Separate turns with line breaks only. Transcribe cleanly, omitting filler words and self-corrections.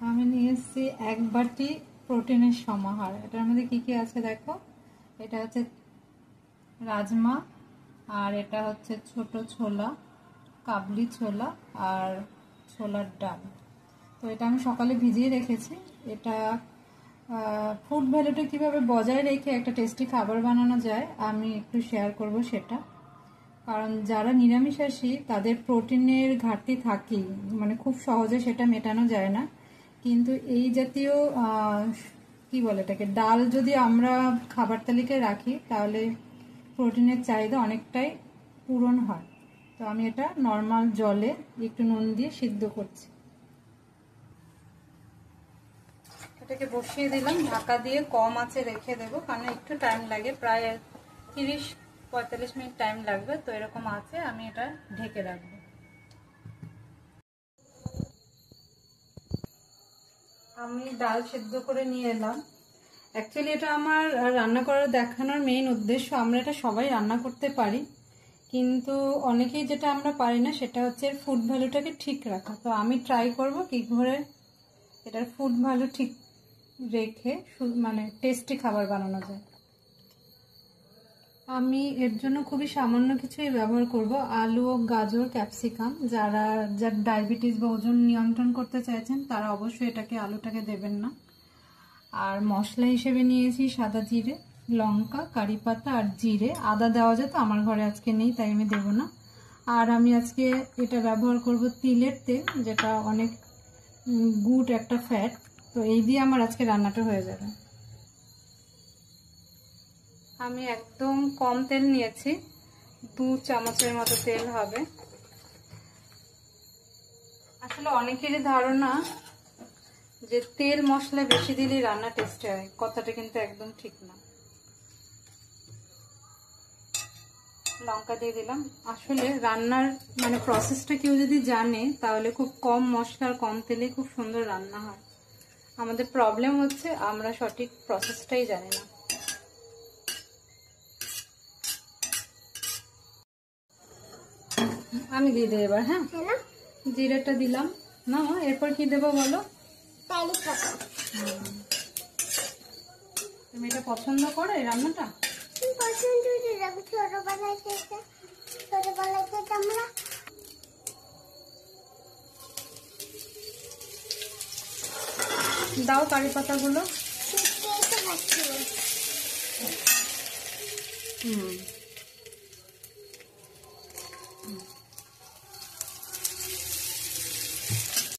আমি নিয়ে এসেছি 1 বাটি প্রোটিনের সমাহার। এটার মধ্যে কি কি আছে দেখো। এটা হচ্ছে রাজমা, আর এটা হচ্ছে ছোট ছোলা, কাবলি ছোলা, আর ছোলার ডাল। তো এটা আমি সকালে ভিজিয়ে রেখেছি। এটা ফুড ভ্যালুটা কীভাবে বজায় রেখে একটা টেস্টি খাবার বানানো যায় আমি একটু শেয়ার করব সেটা। কারণ যারা নিরামিষাশী তাদের প্রোটিনের ঘাটতি থাকেই, মানে খুব সহজে সেটা মেটানো যায় না। কিন্তু এই জাতীয় কি বলে এটাকে, ডাল যদি আমরা খাবার তালিকায় রাখি তাহলে প্রোটিনের চাহিদা অনেকটাই পূরণ হয়। তো আমি এটা নর্মাল জলে একটু নুন দিয়ে সিদ্ধ করছি। এটাকে বসিয়ে দিলাম, ঢাকা দিয়ে কম আঁচে রেখে দেবো, কারণ একটু টাইম লাগে, প্রায় 30-45 মিনিট টাইম লাগবে। তো এরকম আছে, আমি এটা ঢেকে রাখবো। আমি ডাল সেদ্ধ করে নিয়ে এলাম। অ্যাকচুয়ালি এটা আমার রান্না করার দেখানোর মেইন উদ্দেশ্য, আমরা এটা সবাই রান্না করতে পারি, কিন্তু অনেকেই যেটা আমরা পারি না সেটা হচ্ছে ফুড ভ্যালুটাকে ঠিক রাখা। তো আমি ট্রাই করব কি করে এটার ফুড ভ্যালু ঠিক রেখে মানে টেস্টি খাবার বানানো যায়। আমি এর জন্য খুবই সামান্য কিছুই ব্যবহার করব, আলু, গাজর, ক্যাপসিকাম। যারা ডায়াবেটিস বা ওজন নিয়ন্ত্রণ করতে চাইছেন তারা অবশ্যই আলুটাকে দেবেন না। আর মশলা হিসেবে নিয়েছি সাদা জিরে, লঙ্কা, কারি পাতা আর জিরে। আদা দেওয়া যেত, আমার ঘরে আজকে নেই তাই আমি দেব না। আর আমি আজকে এটা ব্যবহার করব তিলের তেল, যেটা অনেক গুড একটা ফ্যাট। তো এই দিয়ে আমার আজকে রান্নাটা হয়ে যাবে। আমি একদম কম তেল নিয়েছি, 2 চামচের মতো তেল হবে। আসলে অনেকেরই ধারণা যে তেল মশলা বেশি দিলেই রান্না টেস্টি হয়, কথাটা কিন্তু একদম ঠিক না। লঙ্কা দিয়ে দিলাম। আসলে রান্নার মানে প্রসেসটা কেউ যদি জানে তাহলে খুব কম মশলা আর কম তেলে খুব সুন্দর রান্না হয়। আমাদের প্রবলেম হচ্ছে আমরা সঠিক প্রসেসটাই জানি না। আমি দিয়ে দেব এবার। হ্যাঁ, জিরেটা দিলাম না, এরপর কি দেবো বলো? তুমি এটা পছন্দ করো এই রান্নাটা? দাও কারি পাতাগুলো।